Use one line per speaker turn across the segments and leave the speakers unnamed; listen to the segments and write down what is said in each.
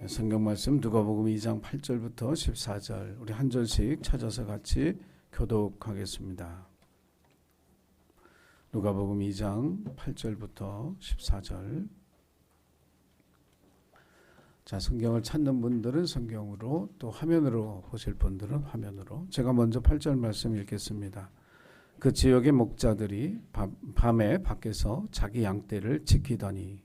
성경 말씀 누가복음 2장 8절부터 14절 우리 한 절씩 찾아서 같이 교독하겠습니다. 누가복음 2장 8절부터 14절. 자, 성경을 찾는 분들은 성경으로, 또 화면으로 보실 분들은 화면으로. 제가 먼저 8절 말씀 읽겠습니다. 그 지역의 목자들이 밤에 밖에서 자기 양떼를 지키더니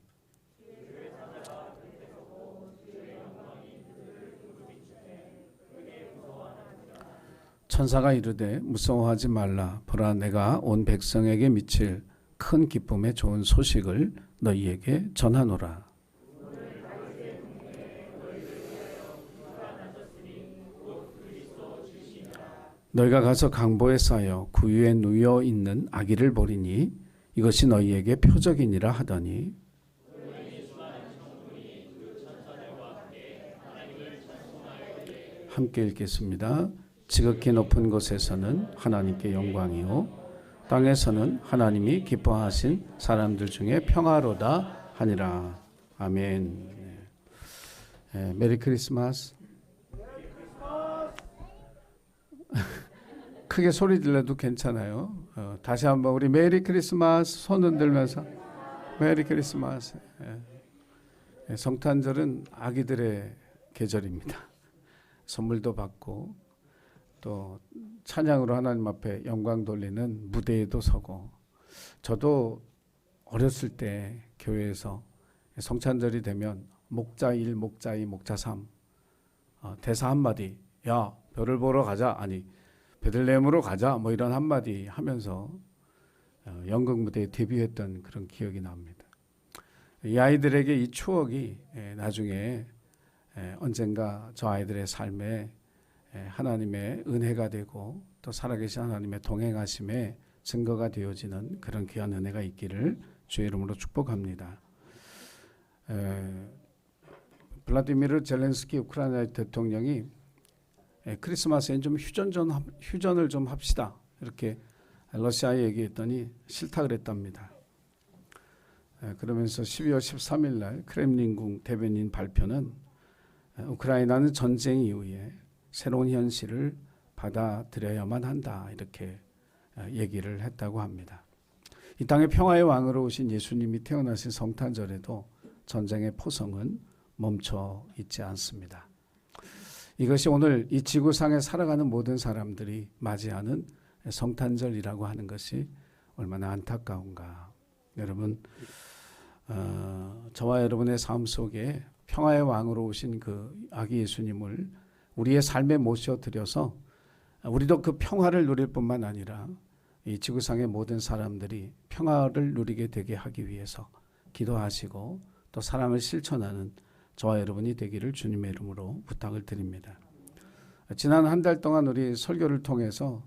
천사가 이르되 무서워하지 말라. 보라, 내가 온 백성에게 미칠 큰 기쁨의 좋은 소식을 너희에게 전하노라. 너희가 가서 강보에 쌓여 구유에 누워 있는 아기를 보리니 이것이 너희에게 표적이니라 하더니, 함께 읽겠습니다. 지극히 높은 곳에서는 하나님께 영광이요 땅에서는 하나님이 기뻐하신 사람들 중에 평화로다 하니라. 아멘. 메리 크리스마스. 크게 소리 질러도 괜찮아요. 다시 한번 우리 메리 크리스마스 손 흔들면서 메리 크리스마스. 성탄절은 아기들의 계절입니다. 선물도 받고 또 찬양으로 하나님 앞에 영광 돌리는 무대에도 서고, 저도 어렸을 때 교회에서 성탄절이 되면 목자 1, 목자 2, 목자 3 대사 한마디, 야 별을 보러 가자, 아니 베들레헴으로 가자, 뭐 이런 한마디 하면서 연극 무대에 데뷔했던 그런 기억이 납니다. 이 아이들에게 이 추억이 나중에 언젠가 저 아이들의 삶에 하나님의 은혜가 되고 또 살아계신 하나님의 동행하심의 증거가 되어지는 그런 귀한 은혜가 있기를 주의 이름으로 축복합니다. 블라디미르 젤렌스키 우크라이나 대통령이 크리스마스엔 좀 휴전을 좀 합시다, 이렇게 러시아에 얘기했더니 싫다 그랬답니다. 그러면서 12월 13일 날 크렘린궁 대변인 발표는 우크라이나는 전쟁 이후에 새로운 현실을 받아들여야만 한다, 이렇게 얘기를 했다고 합니다. 이 땅의 평화의 왕으로 오신 예수님이 태어나신 성탄절에도 전쟁의 포성은 멈춰 있지 않습니다. 이것이 오늘 이 지구상에 살아가는 모든 사람들이 맞이하는 성탄절이라고 하는 것이 얼마나 안타까운가. 여러분, 저와 여러분의 삶 속에 평화의 왕으로 오신 그 아기 예수님을 우리의 삶에 모셔드려서 우리도 그 평화를 누릴 뿐만 아니라 이 지구상의 모든 사람들이 평화를 누리게 되게 하기 위해서 기도하시고 또 사랑을 실천하는 저와 여러분이 되기를 주님의 이름으로 부탁을 드립니다. 지난 한 달 동안 우리 설교를 통해서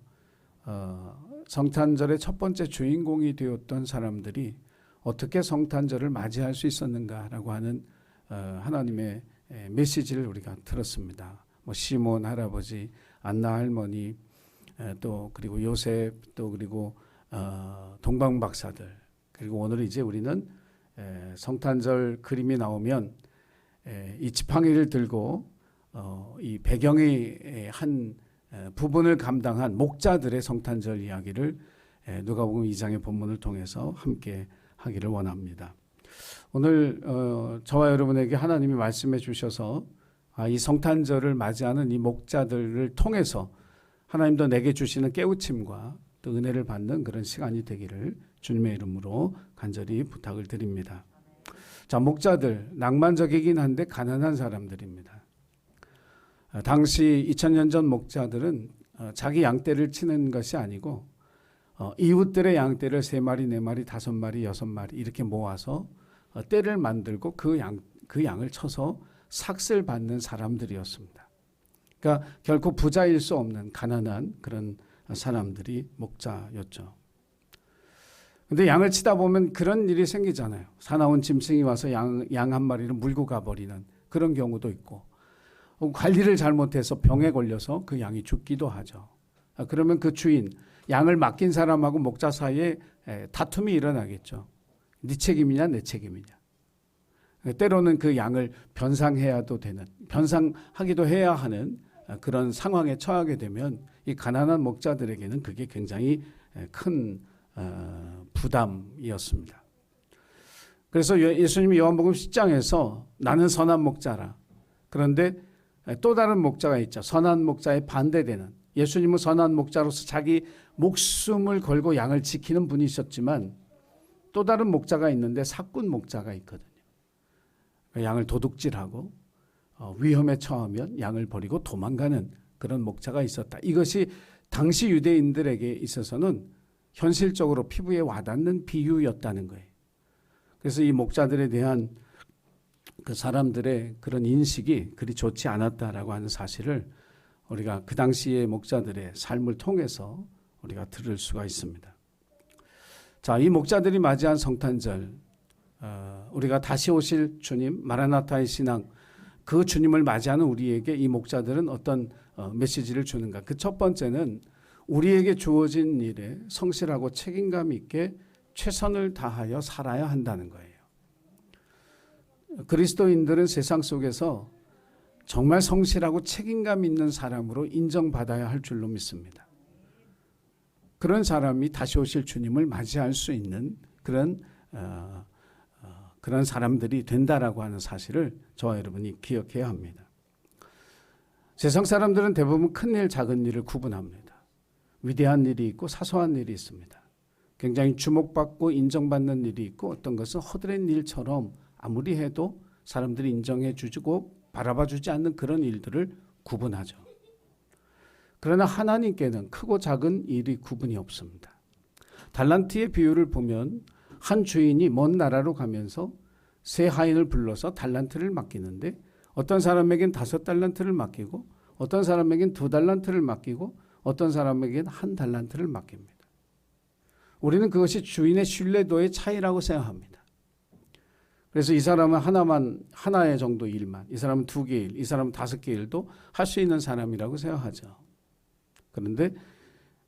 성탄절의 첫 번째 주인공이 되었던 사람들이 어떻게 성탄절을 맞이할 수 있었는가라고 하는 하나님의 메시지를 우리가 들었습니다. 뭐 시몬 할아버지, 안나 할머니, 또 그리고 요셉, 또 그리고 동방 박사들, 그리고 오늘 이제 우리는 성탄절 그림이 나오면 이 지팡이를 들고 이 배경의 한 부분을 감당한 목자들의 성탄절 이야기를 누가복음 2장의 본문을 통해서 함께 하기를 원합니다. 오늘 저와 여러분에게 하나님이 말씀해 주셔서 이 성탄절을 맞이하는 이 목자들을 통해서 하나님도 내게 주시는 깨우침과 또 은혜를 받는 그런 시간이 되기를 주님의 이름으로 간절히 부탁을 드립니다. 자, 목자들, 낭만적이긴 한데 가난한 사람들입니다. 당시 2000년 전 목자들은 자기 양떼를 치는 것이 아니고 이웃들의 양떼를 3마리, 4마리, 5마리, 6마리 이렇게 모아서 떼를 만들고 그 양을 쳐서 삭슬 받는 사람들이었습니다. 그러니까 결코 부자일 수 없는 가난한 그런 사람들이 목자였죠. 근데 양을 치다 보면 그런 일이 생기잖아요. 사나운 짐승이 와서 양 한 마리를 물고 가버리는 그런 경우도 있고, 관리를 잘못해서 병에 걸려서 그 양이 죽기도 하죠. 그러면 그 주인, 양을 맡긴 사람하고 목자 사이에 다툼이 일어나겠죠. 네 책임이냐 내 책임이냐. 때로는 그 양을 변상해야도 되는, 변상하기도 해야 하는 그런 상황에 처하게 되면 이 가난한 목자들에게는 그게 굉장히 큰 부담이었습니다. 그래서 예수님이 요한복음 10장에서 나는 선한 목자라. 그런데 또 다른 목자가 있죠. 선한 목자에 반대되는. 예수님은 선한 목자로서 자기 목숨을 걸고 양을 지키는 분이셨지만 또 다른 목자가 있는데 사꾼 목자가 있거든요. 양을 도둑질하고 위험에 처하면 양을 버리고 도망가는 그런 목자가 있었다. 이것이 당시 유대인들에게 있어서는 현실적으로 피부에 와닿는 비유였다는 거예요. 그래서 이 목자들에 대한 그 사람들의 그런 인식이 그리 좋지 않았다라고 하는 사실을 우리가 그 당시의 목자들의 삶을 통해서 우리가 들을 수가 있습니다. 자, 이 목자들이 맞이한 성탄절, 우리가 다시 오실 주님, 마라나타의 신앙, 그 주님을 맞이하는 우리에게 이 목자들은 어떤 메시지를 주는가? 그 첫 번째는 우리에게 주어진 일에 성실하고 책임감 있게 최선을 다하여 살아야 한다는 거예요. 그리스도인들은 세상 속에서 정말 성실하고 책임감 있는 사람으로 인정받아야 할 줄로 믿습니다. 그런 사람이 다시 오실 주님을 맞이할 수 있는 그런 사람들이 된다라고 하는 사실을 저와 여러분이 기억해야 합니다. 세상 사람들은 대부분 큰 일, 작은 일을 구분합니다. 위대한 일이 있고 사소한 일이 있습니다. 굉장히 주목받고 인정받는 일이 있고 어떤 것은 허드렛 일처럼 아무리 해도 사람들이 인정해 주고 바라봐 주지 않는 그런 일들을 구분하죠. 그러나 하나님께는 크고 작은 일이 구분이 없습니다. 달란트의 비유를 보면 한 주인이 먼 나라로 가면서 세 하인을 불러서 달란트를 맡기는데 어떤 사람에겐 5달란트를 맡기고 어떤 사람에겐 2달란트를 맡기고 어떤 사람에겐 1달란트를 맡깁니다. 우리는 그것이 주인의 신뢰도의 차이라고 생각합니다. 그래서 이 사람은 하나의 정도 일만, 이 사람은 2개 일, 이 사람은 5개 일도 할 수 있는 사람이라고 생각하죠. 그런데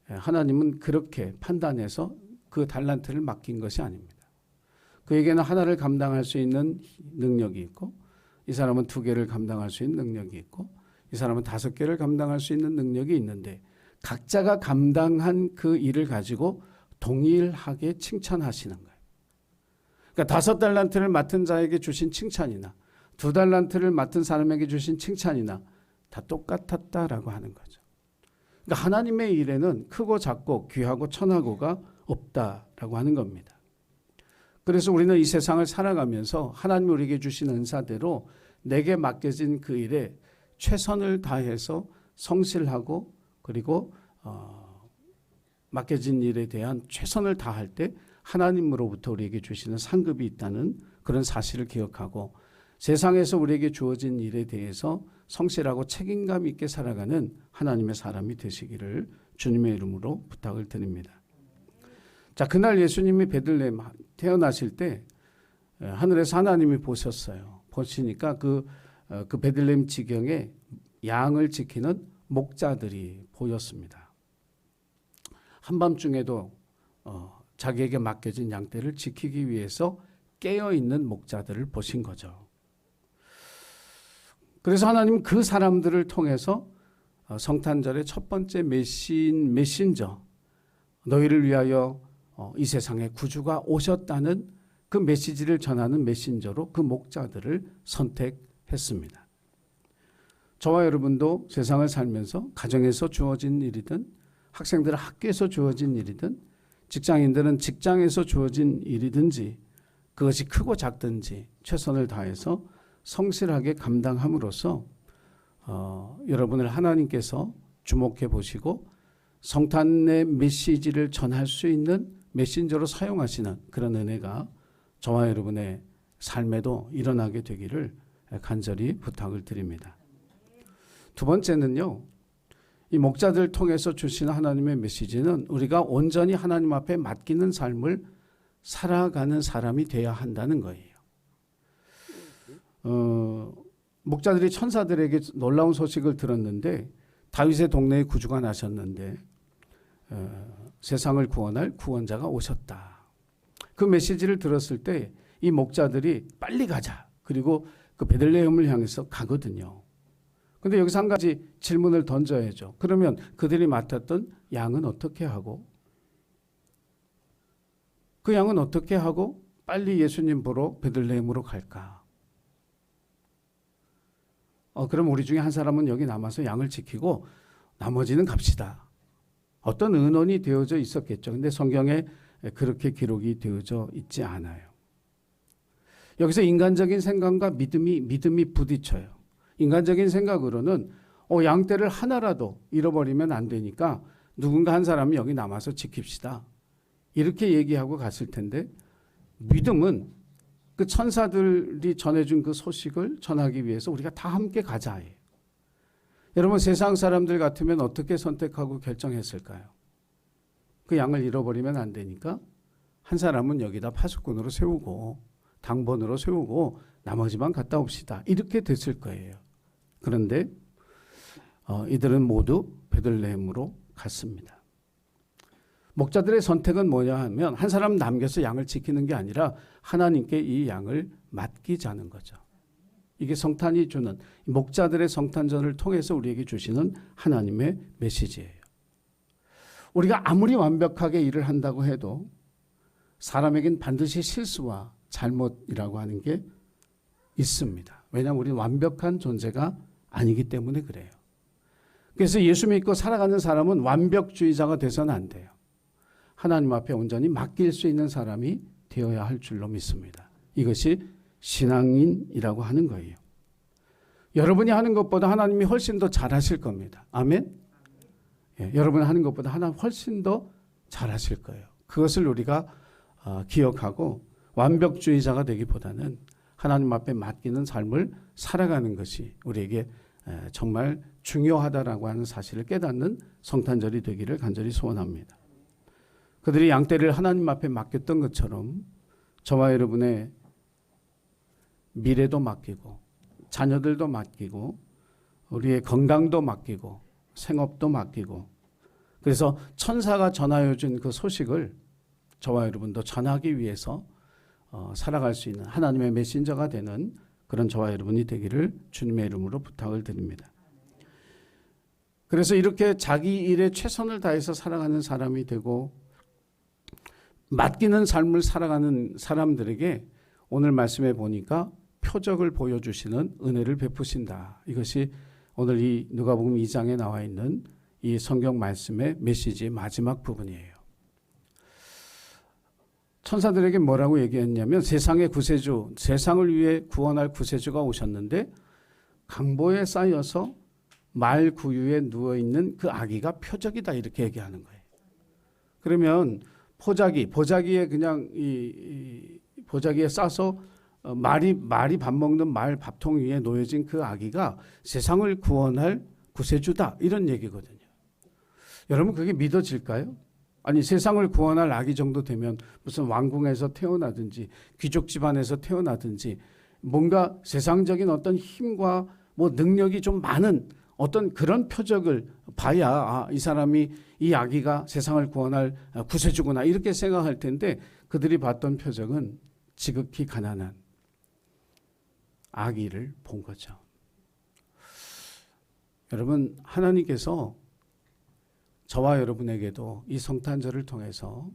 하나님은 그렇게 판단해서 그 달란트를 맡긴 것이 아닙니다. 그에게는 하나를 감당할 수 있는 능력이 있고 이 사람은 2개를 감당할 수 있는 능력이 있고 이 사람은 5개를 감당할 수 있는 능력이 있는데 각자가 감당한 그 일을 가지고 동일하게 칭찬하시는 거예요. 그러니까 5달란트를 맡은 자에게 주신 칭찬이나 2달란트를 맡은 사람에게 주신 칭찬이나 다 똑같았다라고 하는 거죠. 그러니까 하나님의 일에는 크고 작고 귀하고 천하고가 없다라고 하는 겁니다. 그래서 우리는 이 세상을 살아가면서 하나님이 우리에게 주신 은사대로 내게 맡겨진 그 일에 최선을 다해서 성실하고 그리고 맡겨진 일에 대한 최선을 다할 때 하나님으로부터 우리에게 주시는 상급이 있다는 그런 사실을 기억하고 세상에서 우리에게 주어진 일에 대해서 성실하고 책임감 있게 살아가는 하나님의 사람이 되시기를 주님의 이름으로 부탁을 드립니다. 자, 그날 예수님이 베들레헴 태어나실 때 하늘에서 하나님이 보셨어요. 보시니까 그 베들레헴 지경에 양을 지키는 목자들이 보였습니다. 한밤중에도 자기에게 맡겨진 양떼를 지키기 위해서 깨어있는 목자들을 보신 거죠. 그래서 하나님은 그 사람들을 통해서 성탄절의 첫 번째 메신저, 너희를 위하여 이 세상에 구주가 오셨다는 그 메시지를 전하는 메신저로 그 목자들을 선택했습니다. 저와 여러분도 세상을 살면서 가정에서 주어진 일이든 학생들은 학교에서 주어진 일이든 직장인들은 직장에서 주어진 일이든지 그것이 크고 작든지 최선을 다해서 성실하게 감당함으로써 여러분을 하나님께서 주목해 보시고 성탄의 메시지를 전할 수 있는 메신저로 사용하시는 그런 은혜가 저와 여러분의 삶에도 일어나게 되기를 간절히 부탁을 드립니다. 두 번째는요, 이 목자들 통해서 주시는 하나님의 메시지는 우리가 온전히 하나님 앞에 맡기는 삶을 살아가는 사람이 되어야 한다는 거예요. 목자들이 천사들에게 놀라운 소식을 들었는데 다윗의 동네에 구주가 나셨는데 세상을 구원할 구원자가 오셨다. 그 메시지를 들었을 때 이 목자들이 빨리 가자. 그리고 그 베들레헴을 향해서 가거든요. 근데 여기서 한 가지 질문을 던져야죠. 그러면 그들이 맡았던 양은 어떻게 하고, 그 양은 어떻게 하고 빨리 예수님 보러 베들레헴으로 갈까? 그럼 우리 중에 한 사람은 여기 남아서 양을 지키고 나머지는 갑시다. 어떤 의논이 되어져 있었겠죠. 근데 성경에 그렇게 기록이 되어져 있지 않아요. 여기서 인간적인 생각과 믿음이 부딪혀요. 인간적인 생각으로는 양떼를 하나라도 잃어버리면 안 되니까 누군가 한 사람이 여기 남아서 지킵시다. 이렇게 얘기하고 갔을 텐데, 믿음은 그 천사들이 전해준 그 소식을 전하기 위해서 우리가 다 함께 가자예요. 여러분, 세상 사람들 같으면 어떻게 선택하고 결정했을까요? 그 양을 잃어버리면 안 되니까 한 사람은 여기다 파수꾼으로 세우고 당번으로 세우고 나머지만 갔다 옵시다. 이렇게 됐을 거예요. 그런데 이들은 모두 베들레헴으로 갔습니다. 목자들의 선택은 뭐냐 하면 한 사람 남겨서 양을 지키는 게 아니라 하나님께 이 양을 맡기자는 거죠. 이게 성탄이 주는, 목자들의 성탄전을 통해서 우리에게 주시는 하나님의 메시지예요. 우리가 아무리 완벽하게 일을 한다고 해도 사람에겐 반드시 실수와 잘못이라고 하는 게 있습니다. 왜냐하면 우리는 완벽한 존재가 아니기 때문에 그래요. 그래서 예수 믿고 살아가는 사람은 완벽주의자가 돼서는 안 돼요. 하나님 앞에 온전히 맡길 수 있는 사람이 되어야 할 줄로 믿습니다. 이것이 신앙인이라고 하는 거예요. 여러분이 하는 것보다 하나님이 훨씬 더 잘하실 겁니다. 아멘? 여러분이 하는 것보다 하나님 훨씬 더 잘하실 거예요. 그것을 우리가 기억하고 완벽주의자가 되기보다는 하나님 앞에 맡기는 삶을 살아가는 것이 우리에게 정말 중요하다라고 하는 사실을 깨닫는 성탄절이 되기를 간절히 소원합니다. 그들이 양떼를 하나님 앞에 맡겼던 것처럼 저와 여러분의 미래도 맡기고 자녀들도 맡기고 우리의 건강도 맡기고 생업도 맡기고, 그래서 천사가 전하여 준 그 소식을 저와 여러분도 전하기 위해서 살아갈 수 있는 하나님의 메신저가 되는 그런 저와 여러분이 되기를 주님의 이름으로 부탁을 드립니다. 그래서 이렇게 자기 일에 최선을 다해서 살아가는 사람이 되고 맡기는 삶을 살아가는 사람들에게 오늘 말씀해 보니까 표적을 보여주시는 은혜를 베푸신다. 이것이 오늘 이 누가복음 2장에 나와 있는 이 성경 말씀의 메시지의 마지막 부분이에요. 천사들에게 뭐라고 얘기했냐면 세상의 구세주, 세상을 위해 구원할 구세주가 오셨는데 강보에 쌓여서 말 구유에 누워있는 그 아기가 표적이다, 이렇게 얘기하는 거예요. 그러면 보자기에 그냥 이 보자기에 싸서 말이 밥 먹는 말 밥통 위에 놓여진 그 아기가 세상을 구원할 구세주다, 이런 얘기거든요. 여러분, 그게 믿어질까요? 아니, 세상을 구원할 아기 정도 되면 무슨 왕궁에서 태어나든지 귀족 집안에서 태어나든지 뭔가 세상적인 어떤 힘과 뭐 능력이 좀 많은 어떤 그런 표적을 봐야 이 사람이, 이 아기가 세상을 구원할 구세주구나, 이렇게 생각할 텐데 그들이 봤던 표적은 지극히 가난한 아기를 본 거죠. 여러분, 하나님께서 저와 여러분에게도 이 성탄절을 통해서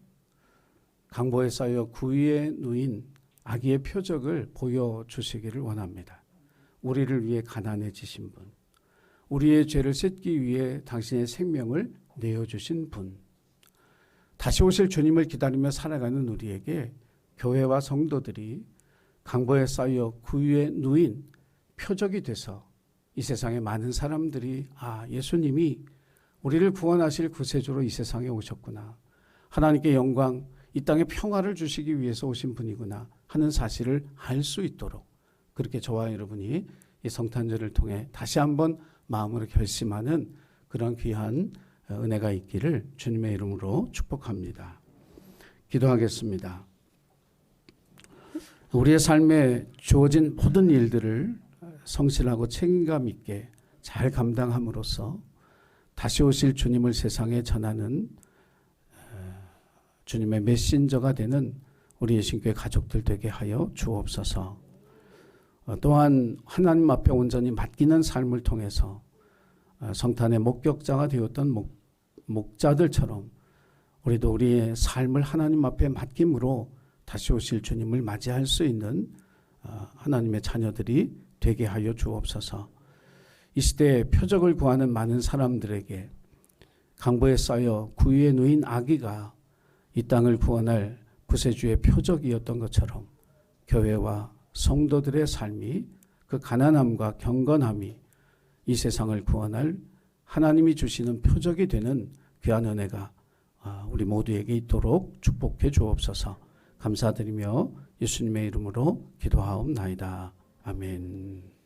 강보에 쌓여 구유에 누인 아기의 표적을 보여주시기를 원합니다. 우리를 위해 가난해지신 분, 우리의 죄를 씻기 위해 당신의 생명을 내어주신 분, 다시 오실 주님을 기다리며 살아가는 우리에게 교회와 성도들이 강보에 쌓여 구유에 누인 표적이 돼서 이 세상에 많은 사람들이 예수님이 우리를 구원하실 구세주로 이 세상에 오셨구나, 하나님께 영광, 이 땅에 평화를 주시기 위해서 오신 분이구나 하는 사실을 알 수 있도록 그렇게 저와 여러분이 이 성탄절을 통해 다시 한번 마음으로 결심하는 그런 귀한 은혜가 있기를 주님의 이름으로 축복합니다. 기도하겠습니다. 우리의 삶에 주어진 모든 일들을 성실하고 책임감 있게 잘 감당함으로써 다시 오실 주님을 세상에 전하는 주님의 메신저가 되는 우리의 신교회 가족들 되게 하여 주옵소서. 또한 하나님 앞에 온전히 맡기는 삶을 통해서 성탄의 목격자가 되었던 목자들처럼 우리도 우리의 삶을 하나님 앞에 맡김으로 다시 오실 주님을 맞이할 수 있는 하나님의 자녀들이 되게 하여 주옵소서. 이 시대에 표적을 구하는 많은 사람들에게 강보에 쌓여 구유에 누인 아기가 이 땅을 구원할 구세주의 표적이었던 것처럼 교회와 성도들의 삶이 그 가난함과 경건함이 이 세상을 구원할 하나님이 주시는 표적이 되는 귀한 은혜가 우리 모두에게 있도록 축복해 주옵소서. 감사드리며 예수님의 이름으로 기도하옵나이다. 아멘.